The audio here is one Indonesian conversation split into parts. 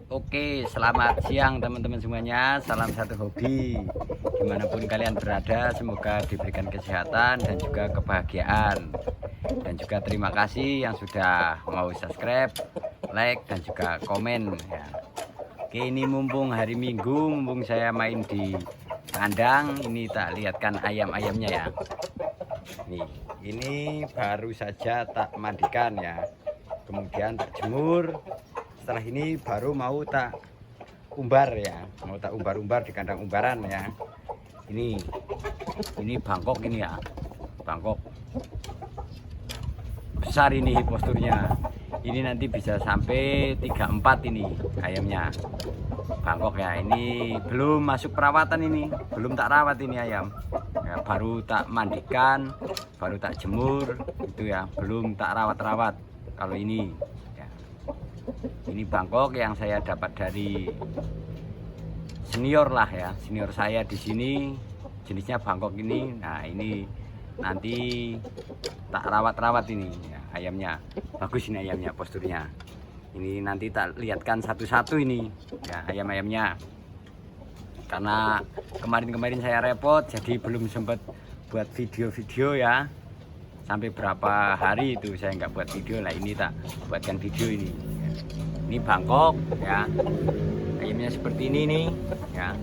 Oke, selamat siang teman-teman semuanya. Salam satu hobi. Dimanapun kalian berada, semoga diberikan kesehatan dan juga kebahagiaan. Dan juga terima kasih yang sudah mau subscribe, like, dan juga komen ya. Oke, ini mumpung hari Minggu, mumpung saya main di kandang, ini tak lihatkan ayam-ayamnya ya. Nih, ini baru saja tak mandikan ya. Kemudian tak jemur. Setelah ini baru mau tak umbar ya, mau tak umbar-umbar di kandang umbaran ya. Ini Bangkok ini ya, Bangkok besar ini posturnya. Ini nanti bisa sampai 34 ini ayamnya Bangkok ya. Ini belum masuk perawatan, ini belum tak rawat ini ayam ya, baru tak mandikan, baru tak jemur itu ya, belum tak rawat-rawat. Kalau ini ini Bangkok yang saya dapat dari senior lah ya, senior saya di sini, jenisnya Bangkok ini. Nah, ini nanti tak rawat-rawat ini ya, ayamnya. Bagus ini ayamnya posturnya. Ini nanti tak lihatkan satu-satu ini ya, ayam-ayamnya. Karena kemarin-kemarin saya repot, jadi belum sempat buat video-video ya. Sampai berapa hari itu saya nggak buat video lah, ini tak buatkan video ini. Ini Bangkok ya, ayamnya seperti ini nih ya,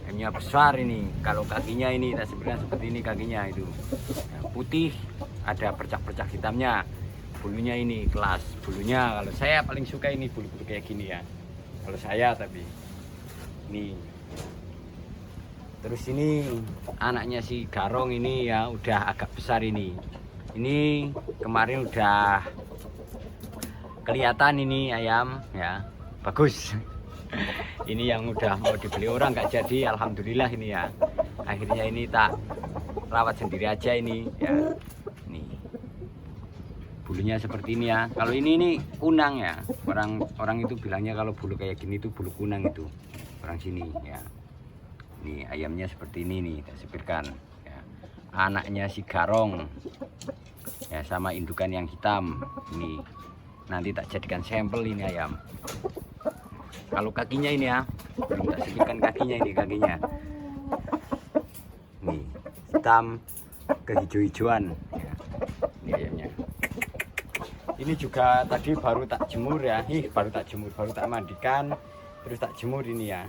ayamnya besar ini. Kalau kakinya ini tak sebenarnya seperti ini kakinya itu ya, putih, ada percak-percak hitamnya. Bulunya ini kelas bulunya, kalau saya paling suka ini bulu-bulu kayak gini ya, kalau saya. Tapi ini terus ini anaknya si Garong ini ya, udah agak besar ini kemarin udah kelihatan ini ayam ya, bagus. Ini yang udah mau dibeli orang nggak jadi, alhamdulillah ini ya. Akhirnya ini tak rawat sendiri aja ini ya. Nih bulunya seperti ini ya. Kalau ini kunang ya, orang itu bilangnya kalau bulu kayak gini tuh bulu kunang itu, orang sini ya. Nih ayamnya seperti ini nih, tak sipirkan ya. Anaknya si Garong ya, sama indukan yang hitam ini. Nanti tak jadikan sampel ini ayam. Kalau kakinya ini ya, belum tak sisihkan kakinya ini, kakinya nih hitam kehijau-hijauan ya. Ini ayamnya. Ini juga tadi baru tak jemur ya, baru tak mandikan, terus tak jemur ini ya.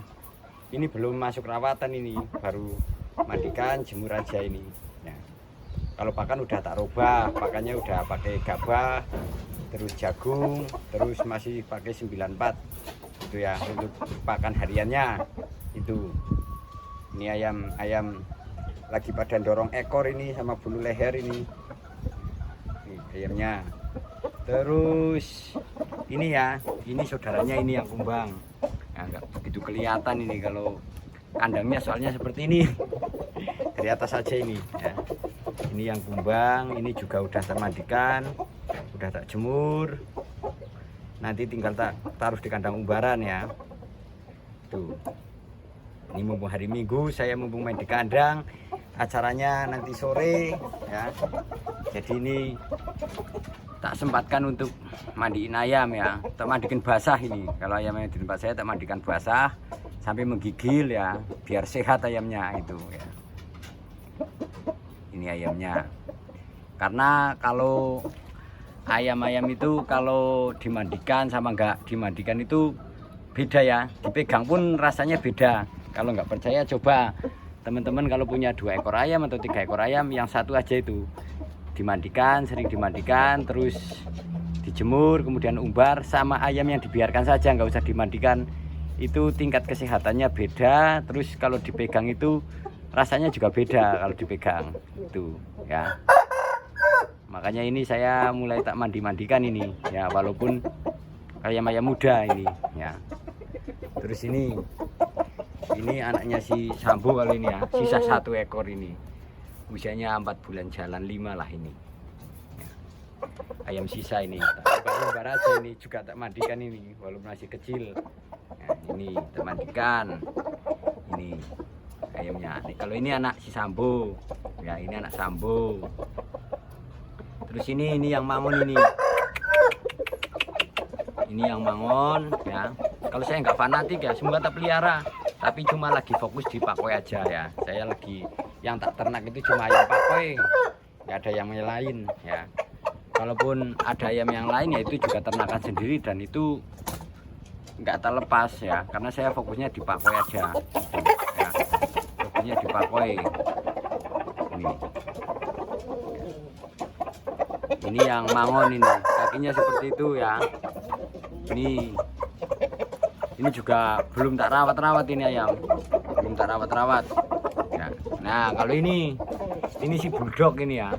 Ini belum masuk rawatan, ini baru mandikan, jemur aja ini ya. Kalau pakan udah tak robah, pakannya udah pakai gabah, terus jagung, terus masih pakai 94 itu ya untuk pakan hariannya itu. Ini ayam lagi pada dorong ekor ini sama bulu leher ini ayamnya. Terus ini ya, ini saudaranya ini yang kumbang ya, nggak begitu kelihatan ini kalau kandangnya, soalnya seperti ini dari atas saja ini ya. Ini yang kumbang, ini juga udah saya mandikan, udah tak jemur, nanti tinggal tak taruh di kandang umbaran ya. Tuh, ini mumpung hari Minggu, saya mumpung main di kandang, acaranya nanti sore ya. Jadi ini tak sempatkan untuk mandiin ayam ya, tak mandikan basah ini. Kalau ayamnya di tempat saya tak mandikan basah sampai menggigil ya, biar sehat ayamnya itu ya. Ini ayamnya, karena kalau ayam-ayam itu kalau dimandikan sama nggak dimandikan itu beda ya, dipegang pun rasanya beda. Kalau nggak percaya coba teman-teman, kalau punya 2 ekor ayam atau 3 ekor ayam, yang satu aja itu dimandikan, sering dimandikan, terus dijemur, kemudian umbar, sama ayam yang dibiarkan saja nggak usah dimandikan, itu tingkat kesehatannya beda. Terus kalau dipegang itu rasanya juga beda kalau dipegang itu ya. Makanya ini saya mulai tak mandi-mandikan ini ya, walaupun ayam-ayam muda ini ya. Terus ini anaknya si Sambo kali ini ya, sisa 1 ekor ini, usianya 4 bulan jalan 5 lah ini ya. Ayam sisa ini baru aja ini, juga tak mandikan ini walaupun masih kecil ya. Ini tak mandikan ini ayamnya. Kalau ini anak si Sambo ya, ini anak Sambo. Terus ini yang mangon ini yang mangon ya. Kalau saya nggak fanatik ya semoga tak pelihara, tapi cuma lagi fokus di pakoi aja ya. Saya lagi yang tak ternak itu cuma ayam pakoi, nggak ada yang lain ya. Kalaupun ada ayam yang lain ya itu juga ternakan sendiri dan itu nggak terlepas ya, karena saya fokusnya di pakoi aja ya. Fokusnya di pakoi ini yang mangon ini kakinya seperti itu ya. Ini juga belum tak rawat ini ayam, belum tak rawat ya. Nah kalau ini si bulldog ini ya,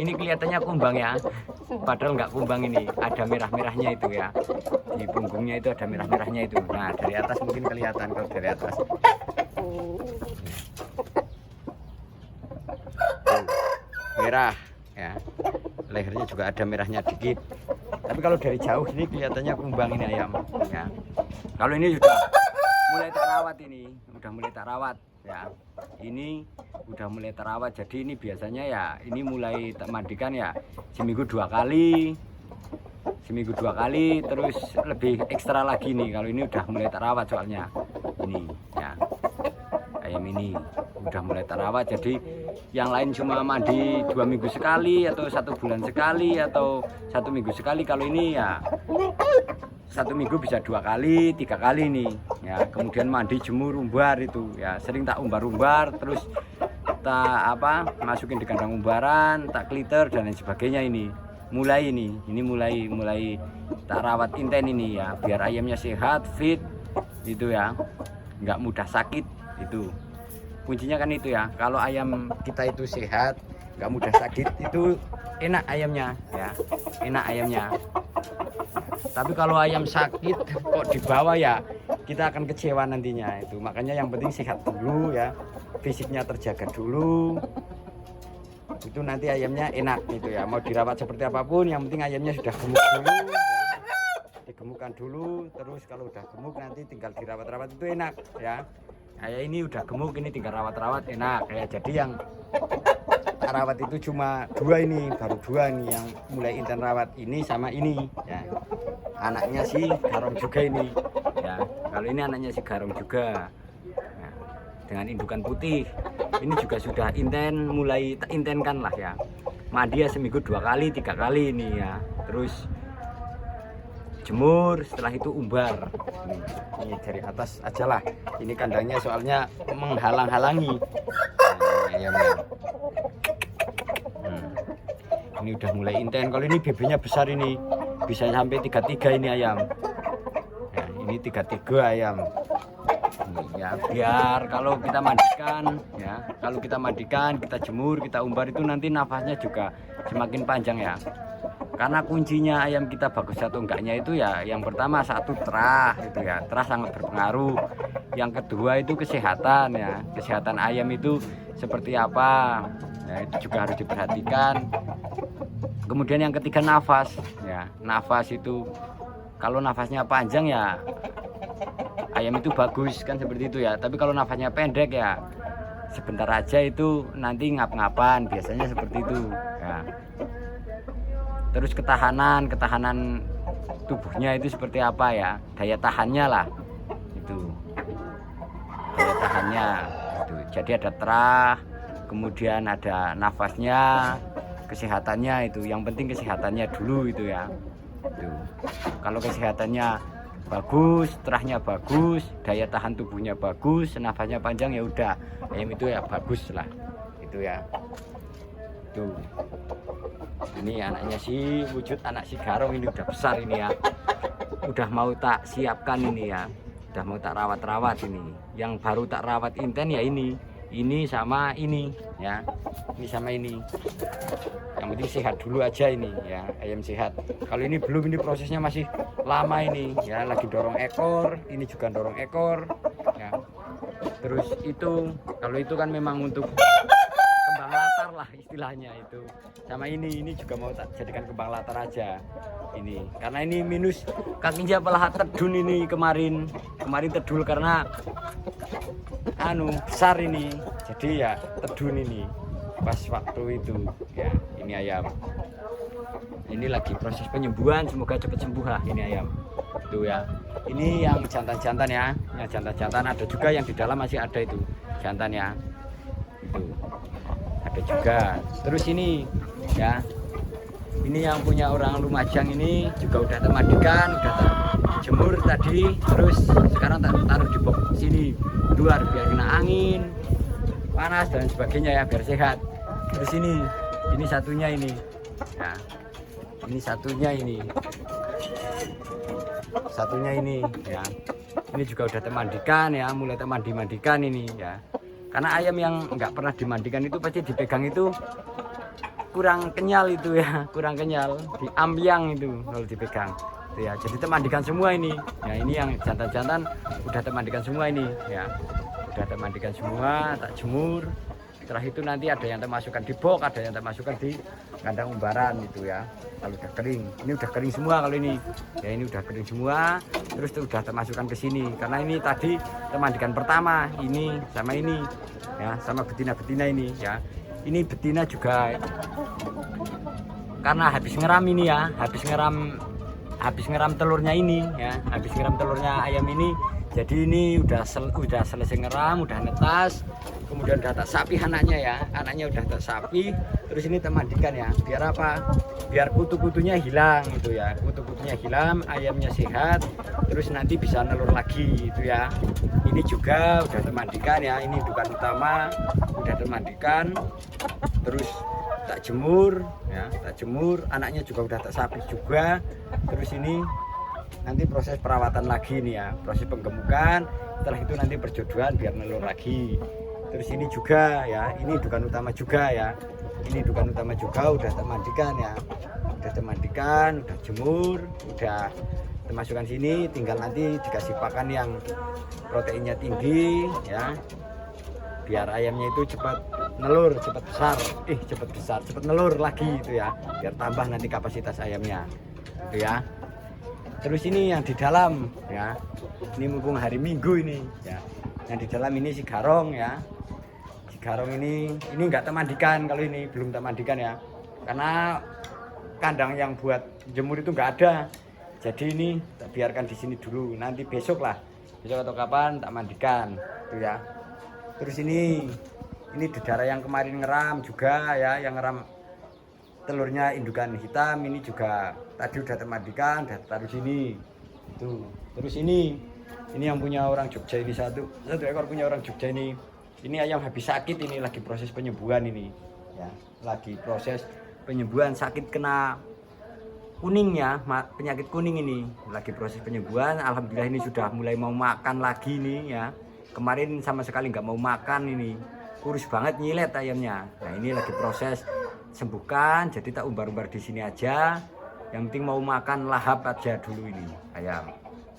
ini kelihatannya kumbang ya, padahal nggak kumbang, ini ada merah-merahnya itu ya, di punggungnya itu ada merah-merahnya itu. Nah dari atas mungkin kelihatan, kalau dari atas merah ya, lehernya juga ada merahnya dikit, tapi kalau dari jauh ini kelihatannya kumbang ini ayam ya. Kalau ini sudah mulai terawat, ini udah mulai terawat ya, ini udah mulai terawat. Jadi ini biasanya ya ini mulai mandikan ya seminggu 2 kali, terus lebih ekstra lagi nih kalau ini udah mulai terawat. Soalnya ini ya ayam ini udah mulai terawat, jadi yang lain cuma mandi 2 minggu sekali atau 1 bulan sekali atau 1 minggu sekali. Kalau ini ya 1 minggu bisa 2 kali 3 kali nih ya. Kemudian mandi, jemur, umbar itu ya, sering tak umbar terus tak masukin di kandang umbaran, tak kliter dan lain sebagainya. Ini mulai tak rawat inten ini ya, biar ayamnya sehat, fit itu ya, nggak mudah sakit. Itu kuncinya kan itu ya, kalau ayam kita itu sehat, nggak mudah sakit, itu enak ayamnya ya, enak ayamnya. Tapi kalau ayam sakit kok dibawa ya, kita akan kecewa nantinya itu. Makanya yang penting sehat dulu ya, fisiknya terjaga dulu, itu nanti ayamnya enak gitu ya. Mau dirawat seperti apapun, yang penting ayamnya sudah gemuk dulu ya, digemukkan dulu. Terus kalau udah gemuk nanti tinggal dirawat-rawat, itu enak ya. Kayak ini udah gemuk, ini tinggal rawat-rawat enak ya. Jadi yang rawat itu cuma 2 ini, baru 2 nih yang mulai inten rawat, ini sama ini ya. Anaknya si garong juga ini ya. Kalau ini anaknya si garong juga ya, dengan indukan putih. Ini juga sudah inten, mulai intenkan lah ya. Mandi ya seminggu 2 kali 3 kali ini ya. Terus jemur, setelah itu umbar. Ini dari atas aja lah, ini kandangnya soalnya menghalang-halangi ayamnya. Ini udah mulai inten. Kalau ini BB-nya besar, ini bisa sampai 33 ini ayam ya. Ini 33 ayam ini, ya biar kalau kita mandikan ya, kalau kita mandikan, kita jemur, kita umbar, itu nanti nafasnya juga semakin panjang ya. Karena kuncinya ayam kita bagus atau enggaknya itu ya, yang pertama satu terah itu ya, terah sangat berpengaruh. Yang kedua itu kesehatan ya, kesehatan ayam itu seperti apa ya, itu juga harus diperhatikan. Kemudian yang ketiga nafas ya, nafas itu kalau nafasnya panjang ya ayam itu bagus kan, seperti itu ya. Tapi kalau nafasnya pendek ya sebentar aja itu nanti ngap-ngapan, biasanya seperti itu ya. Terus ketahanan tubuhnya itu seperti apa ya, daya tahannya lah itu, daya tahannya itu. Jadi ada terah, kemudian ada nafasnya, kesehatannya itu. Yang penting kesehatannya dulu itu ya. Itu kalau kesehatannya bagus, terahnya bagus, daya tahan tubuhnya bagus, nafasnya panjang, ya udah ayam itu ya bagus lah itu ya. Tuh ini anaknya si wujud anak si garong, ini udah besar ini ya, udah mau tak siapkan ini ya, udah mau tak rawat-rawat. Ini yang baru tak rawat inten ya, ini sama ini ya, ini sama ini. Yang penting sehat dulu aja ini ya, ayam sehat. Kalau ini belum, ini prosesnya masih lama ini ya, lagi dorong ekor, ini juga dorong ekor ya. Terus itu kalau itu kan memang untuk kembang latar lah istilahnya itu. Sama ini juga mau tak jadikan kembang latar aja ini, karena ini minus kakinya malah tedun ini kemarin tedul karena besar ini, jadi ya tedun ini pas waktu itu ya. Ini ayam ini lagi proses penyembuhan, semoga cepat sembuh lah ini ayam. Tuh ya. Ini yang jantan-jantan ya. Yang jantan-jantan ada juga yang di dalam masih ada itu jantan ya. Itu. Ada juga. Terus ini ya. Ini yang punya orang Lumajang ini juga udah termandikan, udah jemur tadi, terus sekarang taruh di box sini luar biar kena angin, panas dan sebagainya ya, biar sehat. Terus ini satunya ini, ya, ini satunya ini, ya, ini juga udah termandikan ya, mulai termandikan ini ya. Karena ayam yang nggak pernah dimandikan itu pasti dipegang itu kurang kenyal itu ya, kurang kenyal, diambiang itu kalau dipegang itu ya. Jadi termandikan semua ini ya, ini yang jantan-jantan udah termandikan semua ini ya, udah termandikan semua, tak jemur. Setelah itu nanti ada yang termasukkan di box, ada yang termasukkan di kandang umbaran itu ya. Kalau udah kering, ini udah kering semua kalau ini ya, ini udah kering semua, terus udah termasukkan ke sini karena ini tadi termandikan pertama ini sama ini ya, sama betina-betina ini ya. Ini betina juga karena habis ngeram ini ya, habis ngeram telurnya ini ya, habis ngeram telurnya ayam ini. Jadi ini udah selesai ngeram, udah netas, kemudian udah tak sapi anaknya ya, anaknya udah tak sapi. Terus ini termandikan ya, biar apa? Biar kutu-kutunya hilang itu ya, kutu-kutunya hilang, ayamnya sehat, terus nanti bisa nelur lagi itu ya. Ini juga udah termandikan ya, ini indukan utama udah termandikan, terus tak jemur ya, tak jemur, anaknya juga udah tak sapi juga. Terus ini nanti proses perawatan lagi nih ya, proses penggemukan, setelah itu nanti perjodohan biar nelur lagi. Terus ini juga ya, ini indukan utama juga ya, ini indukan utama juga udah termandikan ya, udah termandikan, udah jemur, udah termasukkan sini, tinggal nanti dikasih pakan yang proteinnya tinggi ya, biar ayamnya itu cepat nelur, cepat besar, cepat nelur lagi itu ya, biar tambah nanti kapasitas ayamnya itu ya. Terus ini yang di dalam ya, ini mumpung hari Minggu ini ya, yang di dalam ini si garong ya, si garong ini nggak termandikan, kalau ini belum termandikan ya, karena kandang yang buat jemur itu nggak ada. Jadi ini tak biarkan di sini dulu, nanti besok atau kapan tak mandikan itu ya. Terus ini dedara yang kemarin ngeram juga ya, yang ngeram telurnya indukan hitam ini juga tadi udah termandikan, udah taruh sini tuh. Terus ini yang punya orang Jogja ini satu ekor punya orang Jogja ini ayam habis sakit, ini lagi proses penyembuhan ini ya, lagi proses penyembuhan, sakit kena kuning ya, penyakit kuning ini lagi proses penyembuhan. Alhamdulillah ini sudah mulai mau makan lagi nih ya, kemarin sama sekali nggak mau makan, ini kurus banget, nyilet ayamnya. Nah ini lagi proses sembuhkan, jadi tak umbar-umbar di sini aja, yang penting mau makan lahap aja dulu ini ayam.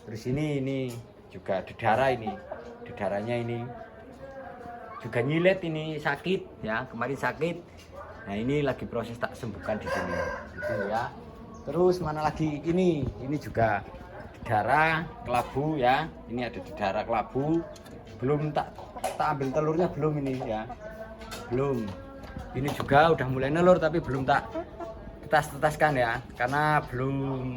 Terus ini juga dedara, ini dedaranya ini juga nyilet, ini sakit ya, kemarin sakit. Nah ini lagi proses tak sembuhkan di sini gitu ya. Terus mana lagi, ini juga dedara kelabu ya, ini ada dedara kelabu, belum tak ambil telurnya belum ini ya, belum. Ini juga udah mulai nelur tapi belum tak tetas-tetaskan ya, karena belum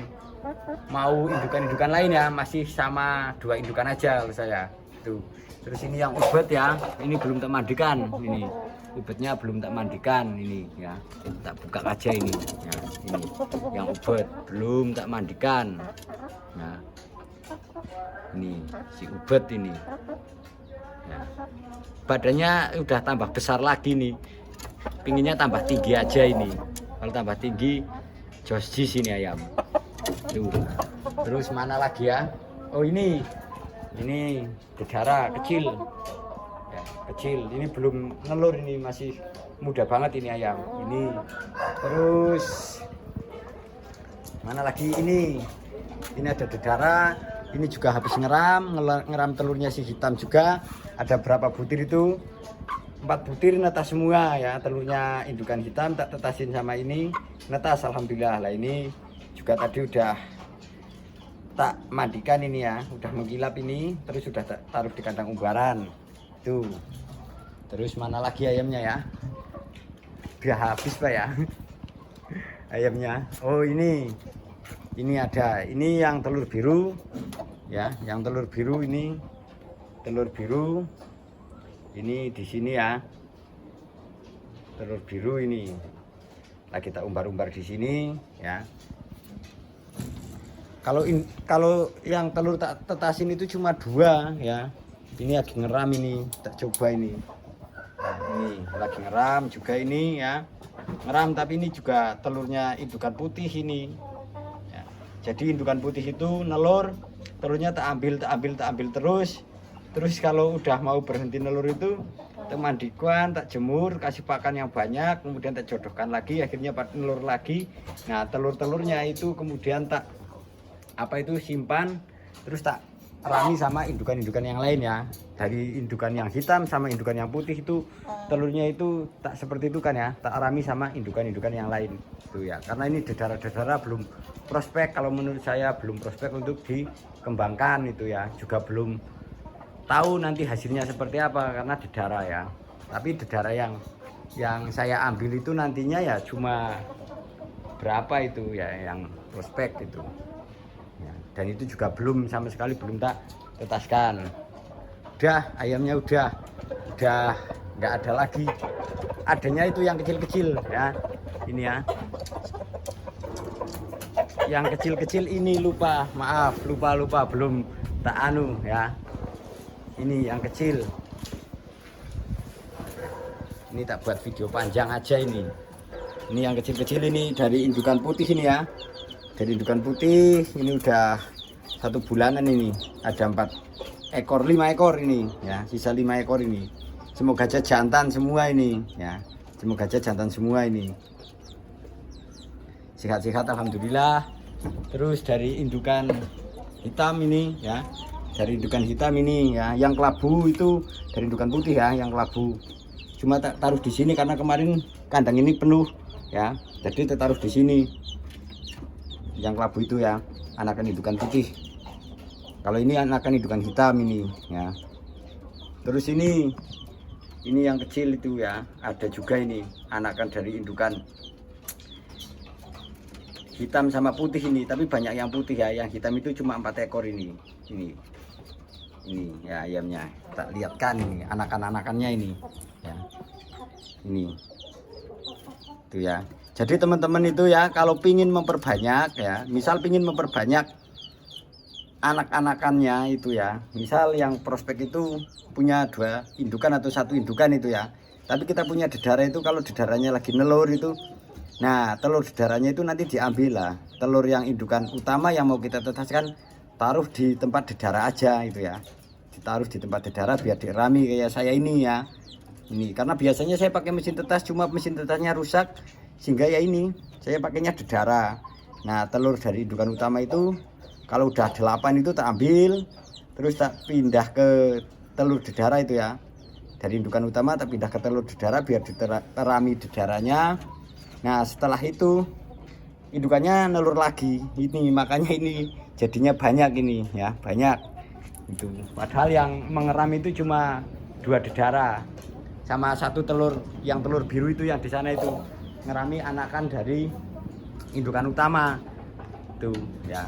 mau indukan-indukan lain ya, masih sama 2 indukan aja kalau saya tuh. Terus ini yang ubet ya, ini belum tak mandikan, ini ubetnya belum tak mandikan ini ya, tak buka aja ini ya, ini yang ubet belum tak mandikan. Nah ini si ubet ini ya, badannya udah tambah besar lagi nih, pinginnya tambah tinggi aja ini. Kalau tambah tinggi joss ini ayam tuh. Terus mana lagi ya, oh ini dedara kecil ya, kecil ini belum nelur, ini masih muda banget ini ayam ini. Terus mana lagi, ini ada dedara, ini juga habis ngeram telurnya si hitam juga. Ada berapa butir itu, 4 butir netas semua ya, telurnya indukan hitam tak tetasin sama ini netas, alhamdulillah. Lah ini juga tadi udah tak mandikan ini ya, udah mengkilap ini, terus sudah taruh di kandang umbaran tuh. Terus mana lagi ayamnya ya, udah habis pak ya ayamnya. Oh ini Ini ada, ini yang telur biru ya, yang telur biru ini, telur biru ini di sini ya, telur biru ini lagi tak umbar-umbar di sini ya. Kalau yang telur tak tetasin itu cuma 2 ya. Ini lagi ngeram ini, tak coba ini. Nah, ini lagi ngeram juga ini ya, ngeram tapi ini juga telurnya indukan putih ini. Jadi indukan putih itu nelur, telurnya tak ambil terus. Terus kalau udah mau berhenti nelur itu, tak mandikan, tak jemur, kasih pakan yang banyak, kemudian tak jodohkan lagi, akhirnya nelur lagi. Nah telur-telurnya itu kemudian tak simpan, terus tak rami sama indukan-indukan yang lain ya. Dari indukan yang hitam sama indukan yang putih itu telurnya itu tak seperti itu kan ya, tak rami sama indukan-indukan yang lain itu ya. Karena ini dedara-dedara belum prospek, kalau menurut saya belum prospek untuk dikembangkan itu ya. Juga belum tahu nanti hasilnya seperti apa karena dedara ya. Tapi dedara yang saya ambil itu nantinya ya cuma berapa itu ya yang prospek itu. Dan itu juga belum sama sekali belum tak tetaskan. Udah ayamnya udah nggak ada lagi, adanya itu yang kecil-kecil ya. Ini ya, yang kecil-kecil ini lupa belum tak anu ya. Ini yang kecil, ini tak buat video panjang aja ini yang kecil-kecil ini dari indukan putih ini ya. Dari indukan putih ini udah 1 bulanan ini, ada 4 ekor 5 ekor ini ya, sisa 5 ekor ini. Semoga aja jantan semua ini ya, semoga aja jantan semua ini, sehat-sehat alhamdulillah. Terus dari indukan hitam ini ya, dari indukan hitam ini ya, yang kelabu itu dari indukan putih ya, yang kelabu cuma taruh di sini karena kemarin kandang ini penuh ya, jadi taruh di sini. Yang kelabu itu ya anakan indukan putih, kalau ini anakan indukan hitam ini ya. Terus ini yang kecil itu ya, ada juga ini anakan dari indukan hitam sama putih ini, tapi banyak yang putih ya, yang hitam itu cuma 4 ekor ini ya ayamnya. Tak lihatkan ini anakan-anakannya ini ya, ini itu ya. Jadi teman-teman itu ya, kalau pingin memperbanyak ya, misal pingin memperbanyak anak-anakannya itu ya, misal yang prospek itu punya 2 indukan atau 1 indukan itu ya, tapi kita punya dedara itu, kalau dedaranya lagi nelur itu, nah telur dedaranya itu nanti diambil lah, telur yang indukan utama yang mau kita tetaskan taruh di tempat dedara aja itu ya, ditaruh di tempat dedara biar dirami kayak saya ini ya. Ini karena biasanya saya pakai mesin tetas, cuma mesin tetasnya rusak sehingga ya ini saya pakainya dedara. Nah telur dari indukan utama itu kalau udah 8 itu tak ambil, terus tak pindah ke telur dedara itu ya. Dari indukan utama tak pindah ke telur dedara biar diterami dedaranya. Nah setelah itu indukannya nelur lagi ini, makanya ini jadinya banyak ini ya, banyak itu. Padahal yang mengeram itu cuma 2 dedara sama 1 telur, yang telur biru itu yang di sana itu ngerami anakan dari indukan utama tuh ya.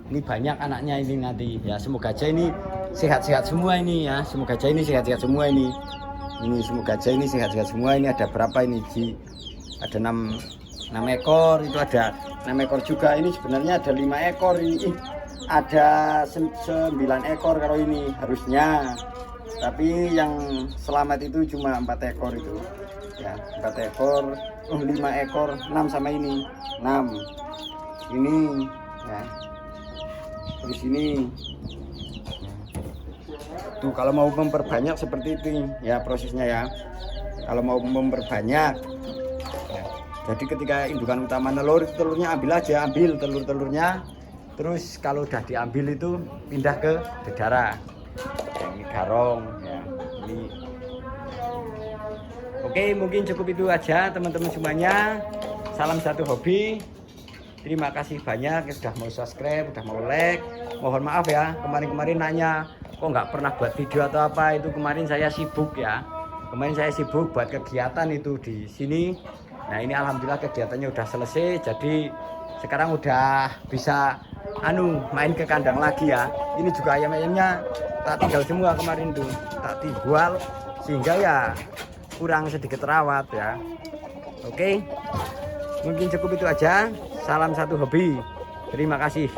Ini banyak anaknya ini nanti ya, semoga aja ini sehat-sehat semua ini ya, semoga aja ini sehat-sehat semua ini semoga aja ini sehat-sehat semua ini. Ada berapa ini ada 6 ekor, itu ada 6 ekor juga. Ini sebenarnya ada 5 ekor ini, ada 9 ekor kalau ini harusnya, tapi yang selamat itu cuma 4 ekor itu ya, 4 ekor, 5 ekor, 6 sama ini 6 ini ya. Terus ini tuh, kalau mau memperbanyak seperti itu ya prosesnya ya, kalau mau memperbanyak ya. Jadi ketika indukan utama nelur, telurnya ambil aja, ambil telur-telurnya, terus kalau udah diambil itu pindah ke dedara. Ini garong ya, ini. Oke, mungkin cukup itu aja teman-teman semuanya. Salam satu hobi. Terima kasih banyak yang sudah mau subscribe, sudah mau like. Mohon maaf ya, kemarin-kemarin nanya kok nggak pernah buat video atau apa, itu kemarin saya sibuk ya. Kemarin saya sibuk buat kegiatan itu di sini. Nah ini alhamdulillah kegiatannya udah selesai, jadi sekarang udah bisa main ke kandang lagi ya. Ini juga ayam-ayamnya tak tinggal semua kemarin tuh, tak dijual sehingga ya kurang sedikit rawat ya. Oke, mungkin cukup itu aja. Salam satu hobi. Terima kasih.